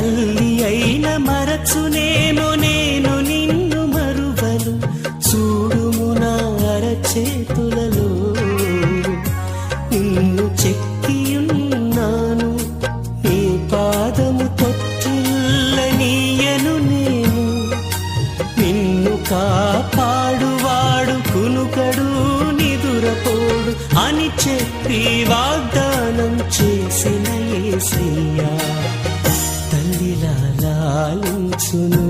తల్లి అయిన మరచునేమో నేను నిన్ను మరువను. చూడుము నా అరచేతులలో నిన్ను చెక్కియున్నాను. నీ పాదము తొట్టిల్లనీయను నేను. నిన్ను కాపాడువాడు కునుకడు నిదురపోడు అని చెప్పి వాగ్దానం చేసిన యేసయ్యా తల్లిలా లాలించును.